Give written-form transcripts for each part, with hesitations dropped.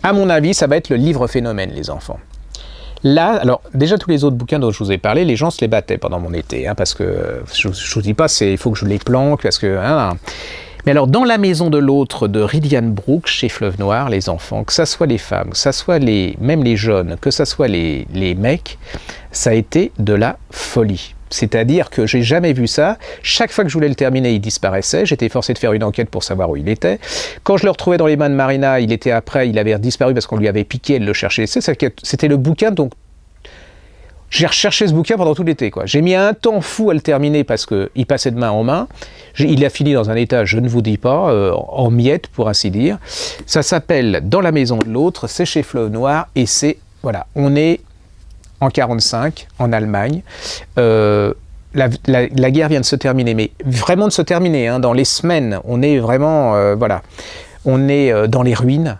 À mon avis, ça va être le livre phénomène, les enfants. Là, alors déjà tous les autres bouquins dont je vous ai parlé, les gens se les battaient pendant mon été, parce que je vous dis pas, il faut que je les planque, parce que... Mais alors, dans La maison de l'autre de Ridian Brooks, chez Fleuve Noir, les enfants, que ça soit les femmes, que ça soit même les jeunes, que ça soit les mecs, ça a été de la folie. C'est-à-dire que j'ai jamais vu ça. Chaque fois que je voulais le terminer, il disparaissait. J'étais forcé de faire une enquête pour savoir où il était. Quand je le retrouvais dans les mains de Marina, il avait disparu parce qu'on lui avait piqué, elle le cherchait. C'était le bouquin, donc j'ai recherché ce bouquin pendant tout l'été, quoi. J'ai mis un temps fou à le terminer parce qu'il passait de main en main. Il a fini dans un état, je ne vous dis pas, en miettes pour ainsi dire. Ça s'appelle Dans la maison de l'autre, c'est chez Fleuve Noir et c'est, voilà, on est en 1945, en Allemagne. La guerre vient de se terminer, mais vraiment de se terminer, dans les semaines, on est vraiment, on est dans les ruines.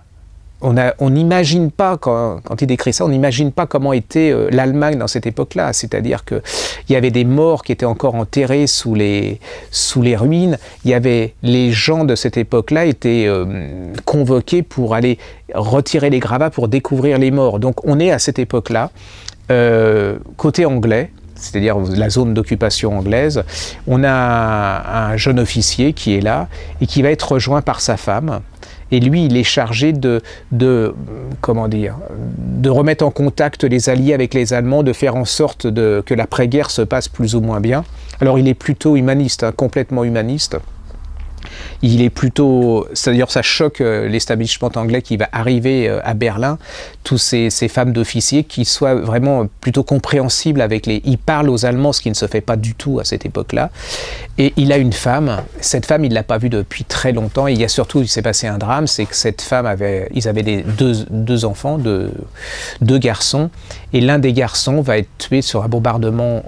On n'imagine pas, quand il décrit ça, on n'imagine pas comment était l'Allemagne dans cette époque-là. C'est-à-dire qu'il y avait des morts qui étaient encore enterrés sous les ruines. Il y avait les gens de cette époque-là étaient convoqués pour aller retirer les gravats pour découvrir les morts. Donc on est à cette époque-là, côté anglais, c'est-à-dire la zone d'occupation anglaise. On a un jeune officier qui est là et qui va être rejoint par sa femme. Et lui, il est chargé de remettre en contact les Alliés avec les Allemands, de faire en sorte que l'après-guerre se passe plus ou moins bien. Alors il est plutôt humaniste, complètement humaniste. Il est plutôt, c'est-à-dire ça choque l'establishment anglais qui va arriver à Berlin, tous ces femmes d'officiers qui soient vraiment plutôt compréhensibles avec il parle aux Allemands, ce qui ne se fait pas du tout à cette époque-là. Et il a une femme, cette femme il ne l'a pas vue depuis très longtemps, et il s'est passé un drame, c'est que cette femme ils avaient deux enfants, deux garçons, et l'un des garçons va être tué sur un bombardement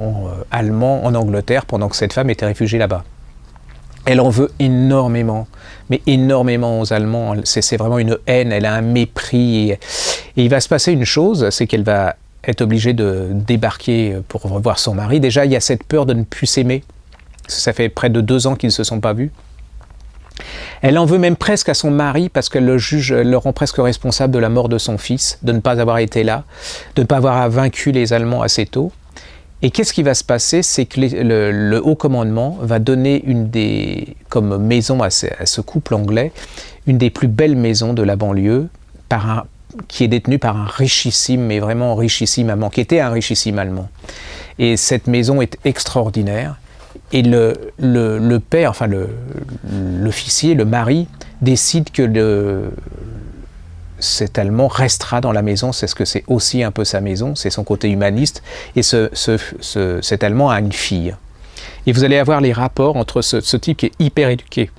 allemand en Angleterre pendant que cette femme était réfugiée là-bas. Elle en veut énormément, mais énormément aux Allemands. C'est vraiment une haine, elle a un mépris. Et il va se passer une chose, c'est qu'elle va être obligée de débarquer pour revoir son mari. Déjà, il y a cette peur de ne plus s'aimer. Ça fait près de 2 ans qu'ils ne se sont pas vus. Elle en veut même presque à son mari parce qu'elle le rend presque responsable de la mort de son fils, de ne pas avoir été là, de ne pas avoir vaincu les Allemands assez tôt. Et qu'est-ce qui va se passer? C'est que le haut commandement va donner comme maison à ce couple anglais, une des plus belles maisons de la banlieue, qui est détenue par un richissime, mais vraiment richissime allemand, qui était un richissime allemand. Et cette maison est extraordinaire. Et le père, enfin l'officier, le mari, décide que cet Allemand restera dans la maison, c'est ce que c'est aussi un peu sa maison, c'est son côté humaniste, et cet Allemand a une fille. Et vous allez avoir les rapports entre ce type qui est hyper éduqué,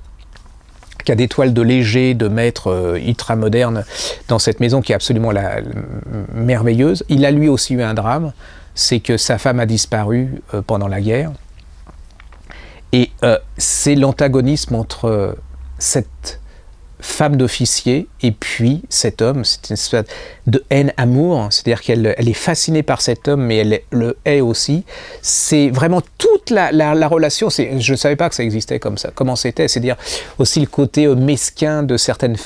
qui a des toiles de léger, de maître ultra moderne dans cette maison qui est absolument merveilleuse. Il a lui aussi eu un drame, c'est que sa femme a disparu pendant la guerre, et c'est l'antagonisme entre cette femme d'officier et puis cet homme, c'est une espèce de haine-amour, c'est-à-dire qu'elle est fascinée par cet homme mais elle le hait aussi. C'est vraiment toute la relation, je ne savais pas que ça existait comme ça, comment c'était, c'est-à-dire aussi le côté mesquin de certaines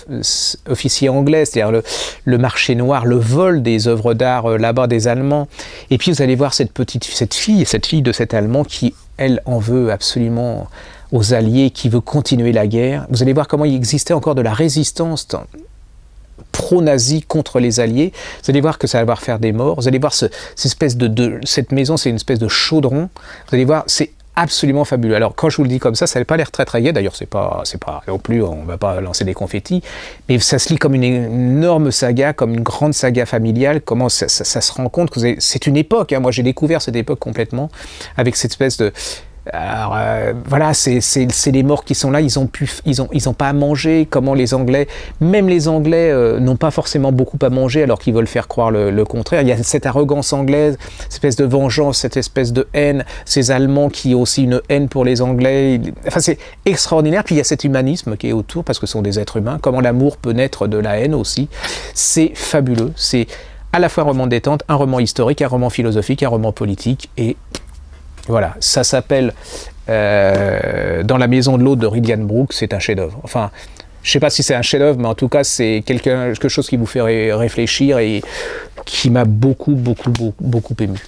officiers anglais, c'est-à-dire le marché noir, le vol des œuvres d'art là-bas des Allemands, et puis vous allez voir cette fille de cet Allemand qui, elle, en veut absolument aux Alliés, qui veut continuer la guerre. Vous allez voir comment il existait encore de la résistance pro-nazie contre les Alliés. Vous allez voir que ça va faire des morts. Vous allez voir cette maison, c'est une espèce de chaudron. Vous allez voir, c'est absolument fabuleux. Alors quand je vous le dis comme ça n'a pas l'air très très gai. D'ailleurs, c'est pas non plus, on va pas lancer des confettis, mais ça se lit comme une énorme saga, comme une grande saga familiale. Comment ça se rend compte que c'est une époque. Moi, j'ai découvert cette époque complètement avec cette espèce de Alors voilà, c'est les morts qui sont là, ils ont pas à manger. Comment les Anglais, même les Anglais n'ont pas forcément beaucoup à manger alors qu'ils veulent faire croire le contraire. Il y a cette arrogance anglaise, cette espèce de vengeance, cette espèce de haine, ces Allemands qui ont aussi une haine pour les Anglais. Enfin, c'est extraordinaire. Puis il y a cet humanisme qui est autour parce que ce sont des êtres humains. Comment l'amour peut naître de la haine aussi. C'est fabuleux. C'est à la fois un roman de détente, un roman historique, un roman philosophique, un roman politique et voilà, ça s'appelle Dans la maison de l'autre de Ridian Brooks, c'est un chef-d'œuvre. Enfin, Je ne sais pas si c'est un chef-d'œuvre, mais en tout cas, c'est quelque chose qui vous fait réfléchir et qui m'a beaucoup ému.